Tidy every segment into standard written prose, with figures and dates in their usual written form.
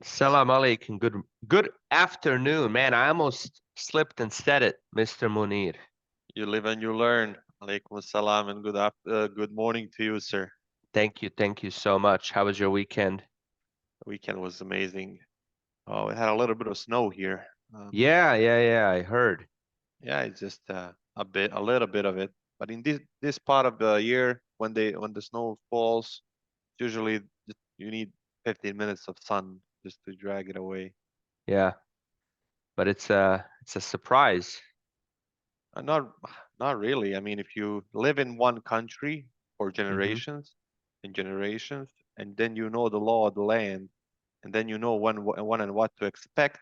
Salam alaikum. Good afternoon, man. I almost slipped and said it, Mr. Munir. You live and you learn. Alaikum assalam and good morning to you, sir. Thank you so much. How was your weekend? The weekend was amazing. Oh, it had a little bit of snow here. Yeah, I heard. Yeah, it's just a little bit of it. But in this part of the year, when the snow falls, usually you need 15 minutes of sun just to drag it away. Yeah, but it's a surprise. Not not really. I mean, if you live in one country for Hmm. generations and generations, and then you know the law of the land, and then you know when and what to expect.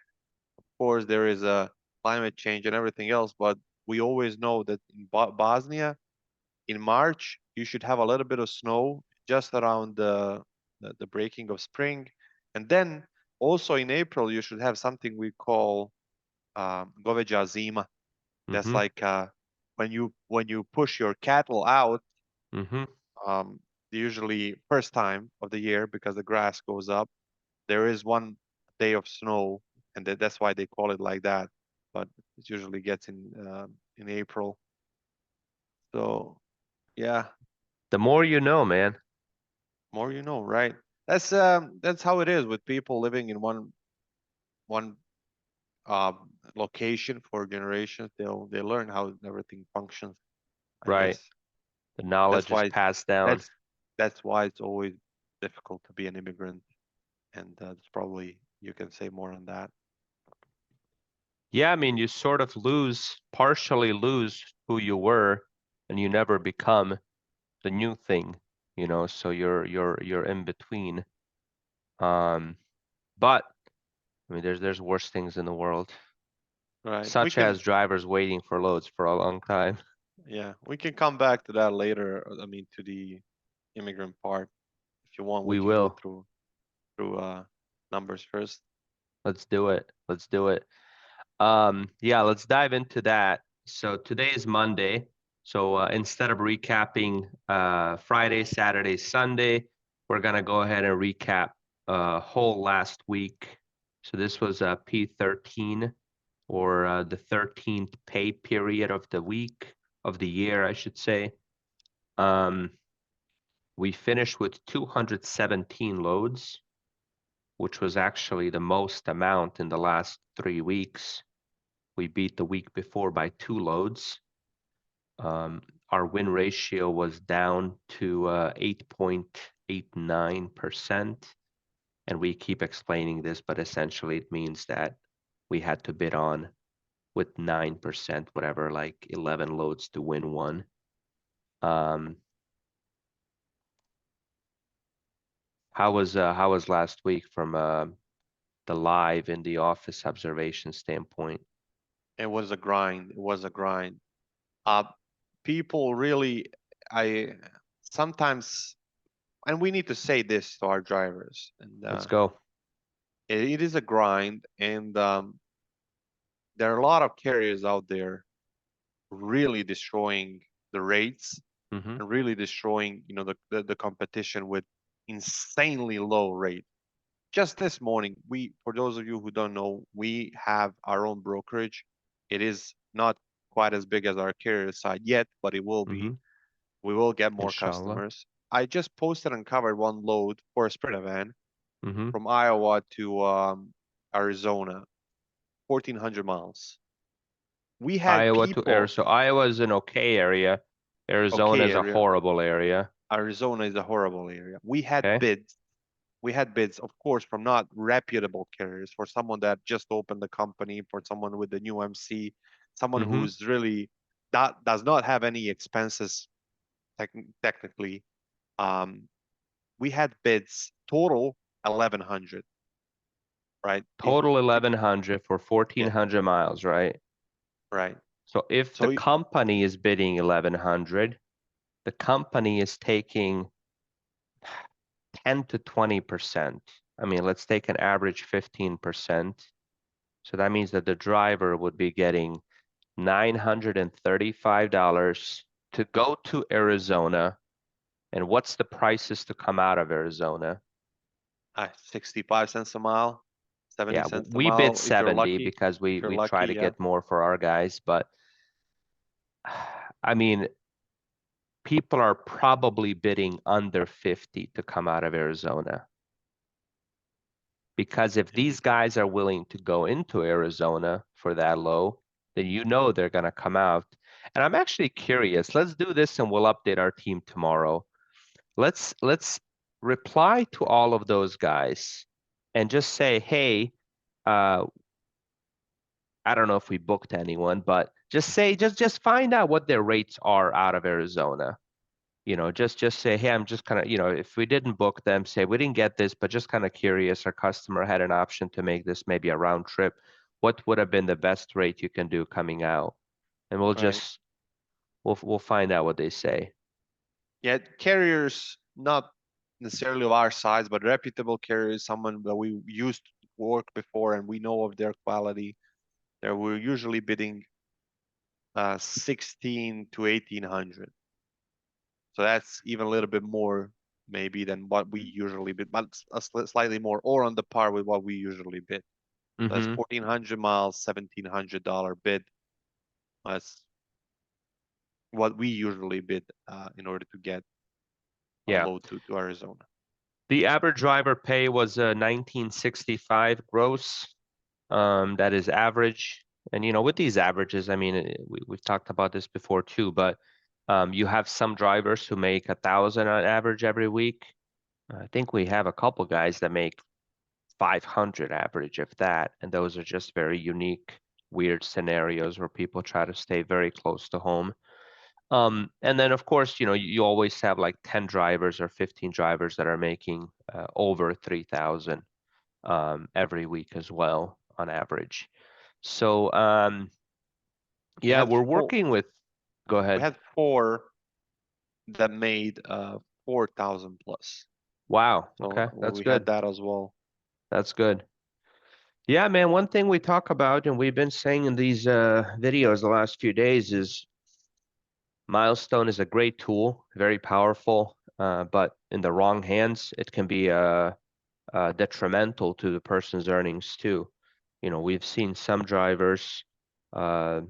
Of course, there is a climate change and everything else, but we always know that in Bosnia, in March, you should have a little bit of snow just around the breaking of spring, and then also in April, you should have something we call goveđa zima. That's Hmm. like when you push your cattle out, Hmm. um, usually first time of the year because the grass goes up. There is one day of snow, and that's why they call it like that. But it usually gets in April. So yeah, The more you know, man. more you know, right? That's how it is with people living in one location for generations. They learn how everything functions. I Right. guess The that's knowledge is why passed down. that's that's why it's always difficult to be an immigrant, and it's probably you can say more on that. Yeah, I mean, you sort of partially lose who you were, and you never become the new thing, so you're in between. Um, but I mean, there's worse things in the world, Right. We such can as drivers waiting for loads for a long time. Yeah, we can come back to that later. I mean, to the immigrant part. If you want, we We can go will. through numbers first. Let's do it. Let's do it. Yeah, let's dive into that. So today is Monday. So instead of recapping Friday, Saturday, Sunday, we're gonna go ahead and recap whole last week. So this was P13, or the 13th pay period of the week, of the year, I should say. Um, we finished with 217 loads, which was actually the most amount in the last 3 weeks. We beat the week before by 2 loads. Our win ratio was down to 8.89%. And we keep explaining this, but essentially it means that we had to bid on with 9%, whatever, like 11 loads to win one. Um, how was last week from the live in the office observation standpoint? It was a grind. It was a grind. Uh, People really, I sometimes, and we need to say this to our drivers, and Let's go. it is a grind, and there are a lot of carriers out there really destroying the rates Hmm. and really destroying, the competition with insanely low rate. Just this morning, for those of you who don't know, we have our own brokerage. It is not quite as big as our carrier side yet, but it will be. Hmm. We will get more Inshallah. customers. I just posted and covered one load for a Sprinter van Hmm. from Iowa to Arizona, 1,400 miles. We had Iowa to people, Arizona. Iowa is an okay area. Arizona okay, is a area. horrible area. Arizona is a horrible area. Okay. We had bids, of course, from not reputable carriers, for someone that just opened the company, for someone with the new MC, someone Hmm. who's really that does not have any expenses tech technically. Um, we had bids total 1,100, right? Total If 1100 for Yeah, 1400 miles, right? right. So if the So company is bidding 1100, the company is taking 10 to 20%. I mean, let's take an average 15%. So that means that the driver would be getting $935 to go to Arizona. And what's the prices to come out of Arizona? 65 cents a mile. 70 Yeah, cents a we bid mile if you're 70 lucky. because If you're we try lucky, to yeah. get more for our guys, but I mean, people are probably bidding under 50 to come out of Arizona. Because if And these guys are willing to go into Arizona for that low, then you know they're going to come out. And I'm actually curious. Let's do this and we'll update our team tomorrow. Let's reply to all of those guys and just say, hey, uh, I don't know if we booked anyone, but just say, just find out what their rates are out of Arizona. Just say, hey, I'm just kind of, if we didn't book them, say we didn't get this, but just kind of curious. Our customer had an option to make this maybe a round trip. What would have been the best rate you can do coming out? And right. we'll find out what they say. Yeah, carriers not necessarily of our size, but reputable carriers, someone that we used to work before and we know of their quality. There we're usually bidding 16 to 1800. So that's even a little bit more maybe than what we usually bid, but slightly more or on the par with what we usually bid. That's Mm-hmm. 1400 miles, $1,700 bid. That's what we usually bid in order to get a Yeah. load to Arizona. The average driver pay was 1965 gross. That is average. And with these averages, I mean, we've talked about this before too, but you have some drivers who make 1,000 on average every week. I think we have a couple guys that make 500 average, if that, and those are just very unique, weird scenarios where people try to stay very close to home. And then of course, you always have like 10 drivers or 15 drivers that are making over 3,000 every week as well on average. So We yeah, had we're four. working with. Go We ahead. had four that made 4,000 plus. Wow. So Okay, that's we had good. that as well. That's good. Yeah, man. One thing we talk about, and we've been saying in these videos the last few days, is Milestone is a great tool, very powerful, but in the wrong hands, it can be detrimental to the person's earnings too. We've seen some drivers uh,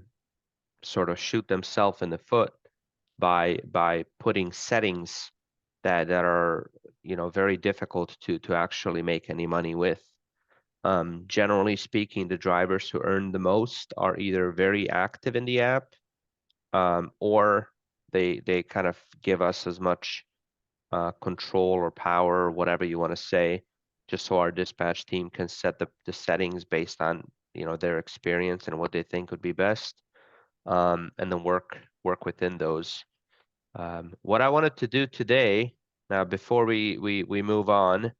sort of shoot themselves in the foot by putting settings that are very difficult to actually make any money with. Generally speaking, the drivers who earn the most are either very active in the app, or they kind of give us as much control or power or whatever you want to say, just so our dispatch team can set the settings based on their experience and what they think would be best, and then work within those. What I wanted to do today, now before we move on,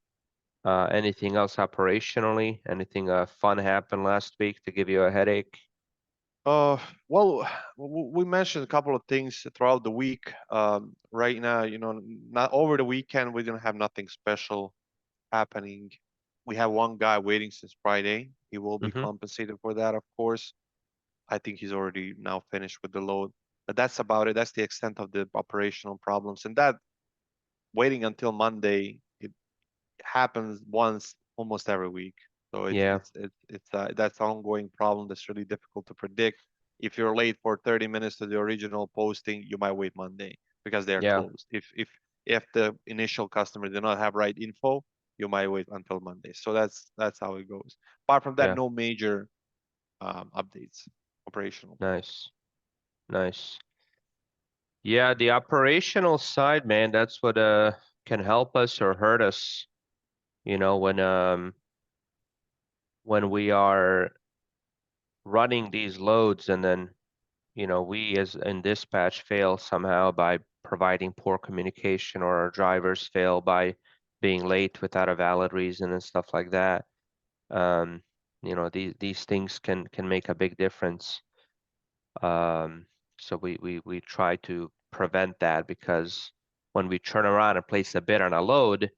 anything else operationally? Anything fun happened last week to give you a headache? Uh, well, we mentioned a couple of things throughout the week. Right now, not over the weekend, we're gonna have nothing special happening. We have one guy waiting since Friday. He will be Mm-hmm. compensated for that, of course. I think he's already now finished with the load, but that's about it. That's the extent of the operational problems, and that waiting until Monday, it happens once almost every week. So Yeah, it's that's an ongoing problem that's really difficult to predict. If you're late for 30 minutes to the original posting, you might wait Monday because they're yeah, closed. If the initial customer did not have right info, you might wait until Monday. So that's how it goes. Apart from that, yeah. no major updates operational. Nice, nice. Yeah, the operational side, man, that's what can help us or hurt us, when we are running these loads and then, we as in dispatch fail somehow by providing poor communication, or our drivers fail by being late without a valid reason and stuff like that. Um, these things can make a big difference. Um, so we try to prevent that, because when we turn around and place a bid on a load,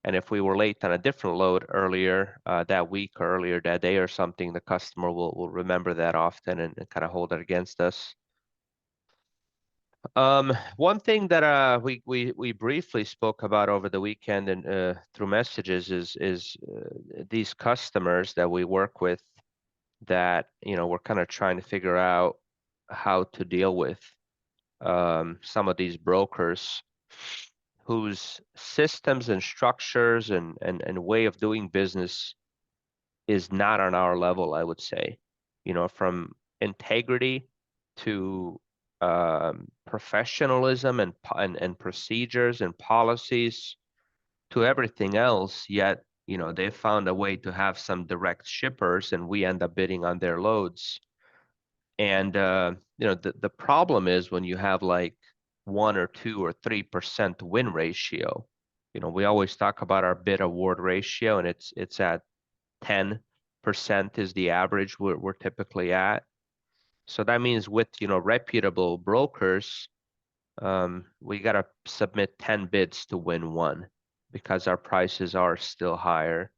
and if we were late on a different load earlier that week or earlier that day or something, the customer will remember that often and kind of hold it against us. One thing that we briefly spoke about over the weekend and through messages is these customers that we work with that we're kind of trying to figure out how to deal with some of these brokers whose systems and structures and way of doing business is not on our level, I would say. From integrity to professionalism and procedures and policies to everything else, yet, they found a way to have some direct shippers and we end up bidding on their loads. And the problem is when you have like 1 or 2 or 3% win ratio. We always talk about our bid award ratio, and it's at 10% is the average we're typically at. So that means with reputable brokers, we gotta submit 10 bids to win one because our prices are still higher.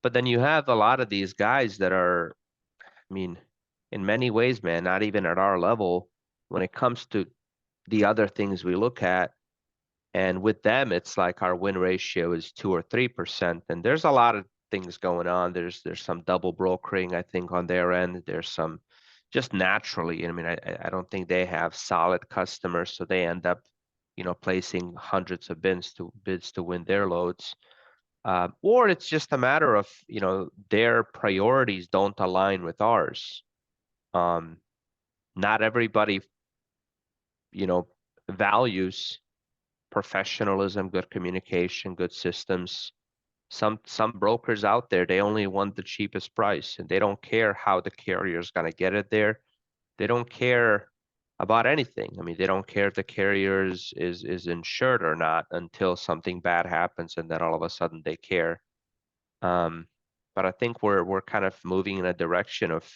But then you have a lot of these guys that are, I mean, in many ways, man, not even at our level when it comes to the other things we look at. And with them, it's like our win ratio is 2 or 3%. And there's a lot of things going on. There's some double brokering, I think, on their end. There's some just naturally. I mean, I don't think they have solid customers, so they end up, placing hundreds of bids to win their loads. Or it's just a matter of, their priorities don't align with ours. Um, Not everybody, you know, values professionalism, good communication, good systems. Some brokers out there, they only want the cheapest price and they don't care how the carrier is going to get it there. They don't care about anything. I mean, they don't care if the carrier is insured or not until something bad happens and then all of a sudden they care. Um, but I think we're kind of moving in a direction of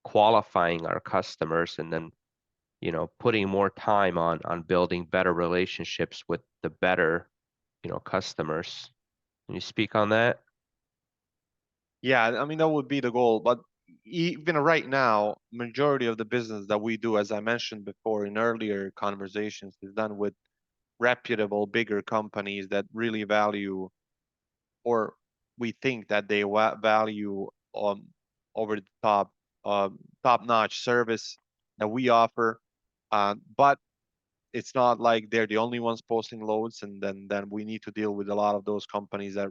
qualifying our customers and then putting more time on building better relationships with the better customers. Can you speak on that? Yeah, I mean that would be the goal, but even right now, majority of the business that we do, as I mentioned before in earlier conversations, is done with reputable, bigger companies that really value, or we think that they value over the top, top-notch service that we offer. But it's not like they're the only ones posting loads, and then we need to deal with a lot of those companies that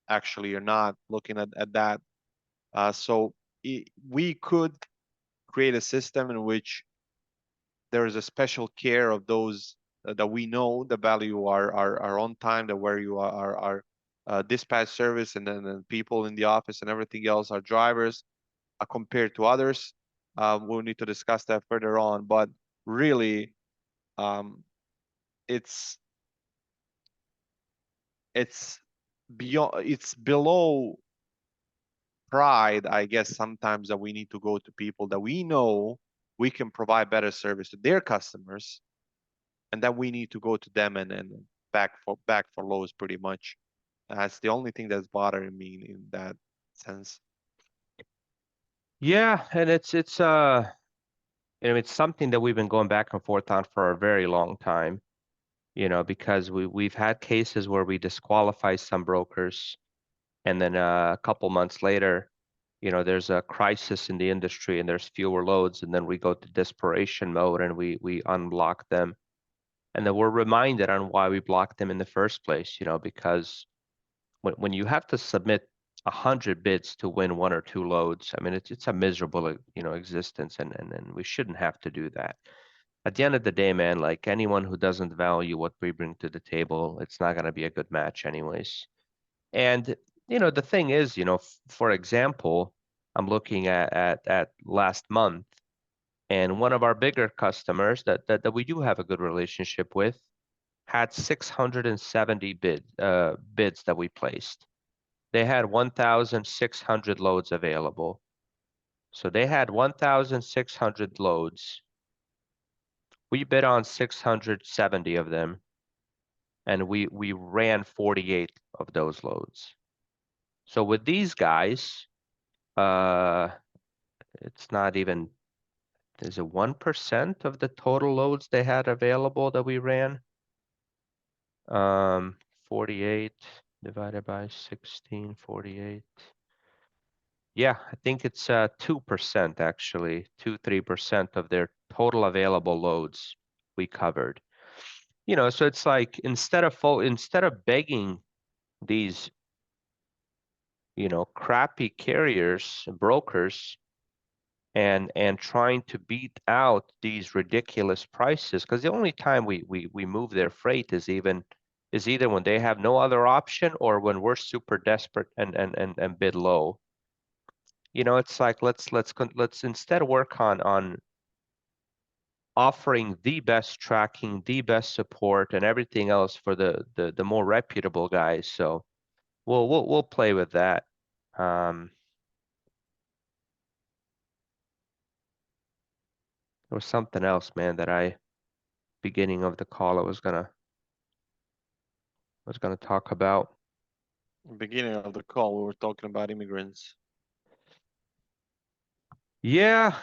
actually are not looking at that. So we could create a system in which there is a special care of those that we know the value are on time, that where you are our dispatch service, and then people in the office and everything else, our drivers, compared to others. We'll need to discuss that further on, but really, um, it's it's it's below pride, I guess, sometimes that we need to go to people that we know we can provide better service to their customers, and then we need to go to them and back for lows pretty much. That's the only thing that's bothering me in that sense. Yeah, and it's something that we've been going back and forth on for a very long time, because we've had cases where we disqualify some brokers and then a couple months later, there's a crisis in the industry and there's fewer loads and then we go to desperation mode and we unblock them. And then we're reminded on why we blocked them in the first place, because when you have to submit 100 bids to win 1 or 2 loads, I mean, it's a miserable, existence, and we shouldn't have to do that. At the end of the day, man, like anyone who doesn't value what we bring to the table, it's not going to be a good match anyways. And, the thing is, for example, I'm looking at last month, and one of our bigger customers that we do have a good relationship with had 670 bids that we placed. They had 1,600 loads available. So they had 1,600 loads. We bid on 670 of them, and we ran 48 of those loads. So with these guys, it's not even, I is it 1% of the total loads they had available that we ran? 48 divided by 16, 48. Yeah, I think it's 2% actually, 3% of their total available loads we covered. You know, so it's like instead of begging these, you know, crappy carriers, brokers, and trying to beat out these ridiculous prices, because the only time we move their freight is either when they have no other option or when we're super desperate and bid low. You know, it's like let's instead work on offering the best tracking, the best support, and everything else for the more reputable guys. So we'll play with that. Um, there was something else, man, that beginning of the call I was gonna talk about. Beginning of the call, we were talking about immigrants. Yeah,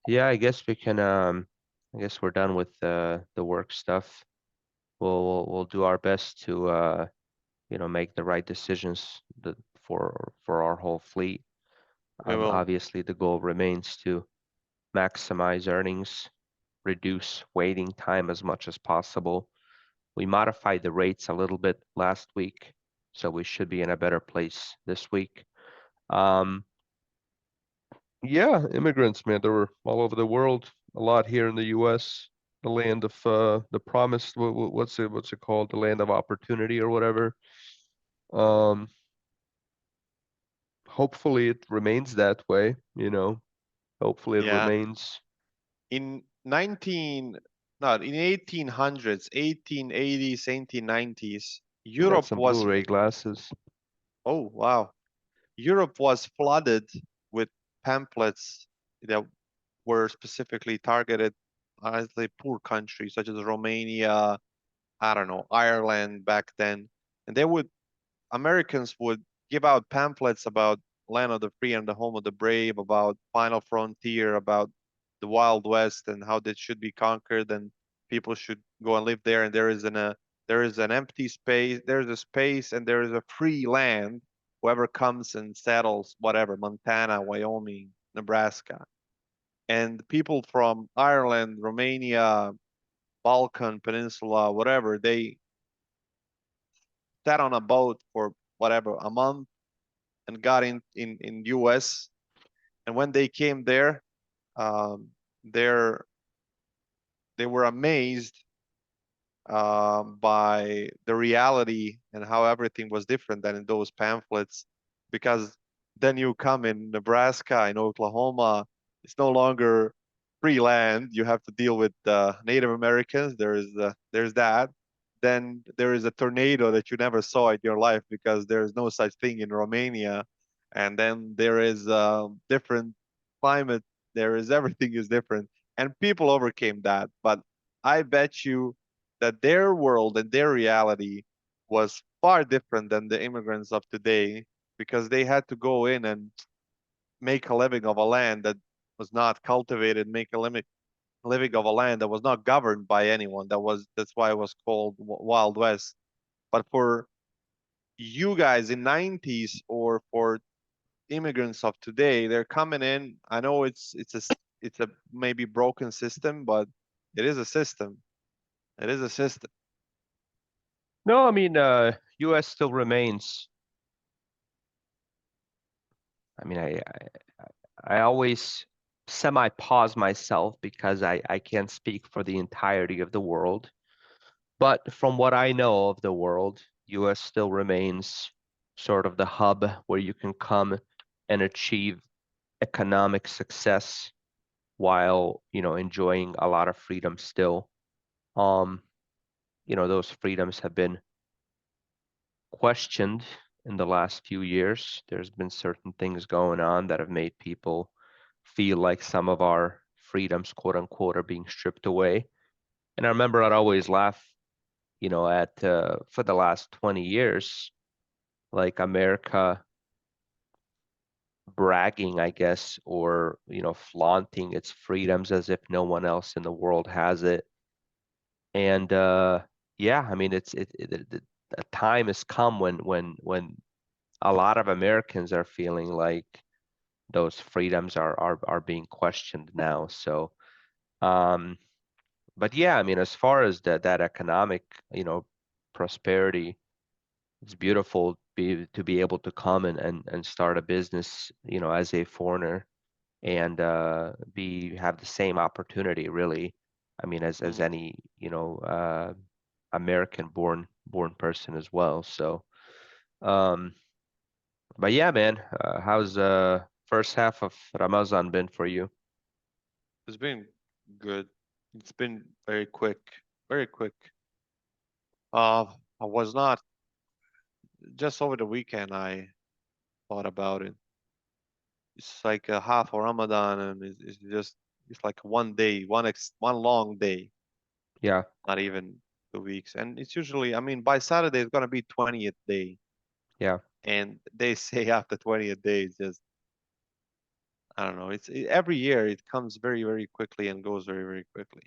yeah, I guess we can I guess we're done with the work stuff. We'll do our best to you know, make the right decisions for our whole fleet. We will. Obviously the goal remains to maximize earnings, reduce waiting time as much as possible. We modified the rates a little bit last week, so we should be in a better place this week. Um, yeah, immigrants, man, they were all over the world, a lot here in the US, the land of the promised, what's it called? The land of opportunity or whatever. Um, hopefully it remains that way, you know. Hopefully it Yeah. remains. In 19, not in 1800s, 1880s, 1890s, I got Europe some was, Blu-ray glasses. oh wow, Europe was flooded with pamphlets that were specifically targeted as the poor countries such as Romania, I don't know, Ireland back then. And they would Americans would give out pamphlets about land of the free and the home of the brave, about final frontier, about the Wild West and how that should be conquered and people should go and live there. And there is an empty space, there's a space, and there is a free land. Whoever comes and settles, whatever, Montana, Wyoming, Nebraska, and people from Ireland, Romania, Balkan Peninsula, whatever, they sat on a boat for whatever a month and got in US. And when they came there, um, they're they were amazed by the reality and how everything was different than in those pamphlets. Because then you come in Nebraska, in Oklahoma, it's no longer free land. You have to deal with Native Americans. There's that. Then there is a tornado that you never saw in your life because there is no such thing in Romania. And then there is different climate. There is everything is different, and people overcame that. But I bet you that their world and their reality was far different than the immigrants of today because they had to go in and make a living of a land that was not cultivated, make a living of a land that was not governed by anyone. That's why it was called Wild West. But for you guys in 90s or for immigrants of today, they're coming in. I know it's a maybe broken system, but it is a system. It is a system. No, I mean, US still remains. I mean, I always semi-pause myself because I can't speak for the entirety of the world. But from what I know of the world, US still remains sort of the hub where you can come and achieve economic success while, you know, enjoying a lot of freedom still. Um, you know, those freedoms have been questioned in the last few years. There's been certain things going on that have made people feel like some of our freedoms, quote unquote, are being stripped away. And I remember I'd always laugh, you know, at for the last 20 years, like America bragging, I guess, or flaunting its freedoms as if no one else in the world has it. And yeah, I mean, a time has come when a lot of Americans are feeling like those freedoms are being questioned now. So, um, but yeah, I mean, as far as that economic, prosperity, it's beautiful to be able to come and start a business, as a foreigner and be have the same opportunity really. I mean, as Mm. any, American born person as well. So, um, but yeah, man, how's first half of Ramazan been for you? It's been good. It's been very quick, very quick. I was not just over the weekend. I thought about it. It's like a half of Ramadan, and it's just it's like one day, one long day, Yeah, not even 2 weeks. And it's usually, I mean, by Saturday it's gonna be 20th day, yeah, and they say after 20th day, it's just I don't know. Every year it comes very very quickly and goes very very quickly,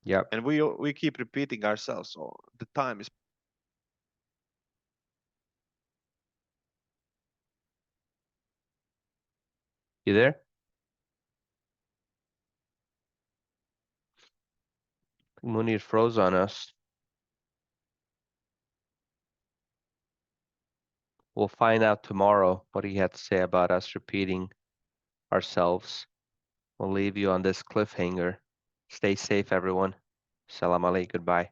yeah. and we keep repeating ourselves. So the time is You there? Munir froze on us. We'll find out tomorrow what he had to say about us repeating ourselves. We'll leave you on this cliffhanger. Stay safe, everyone. Salam alaikum. Goodbye.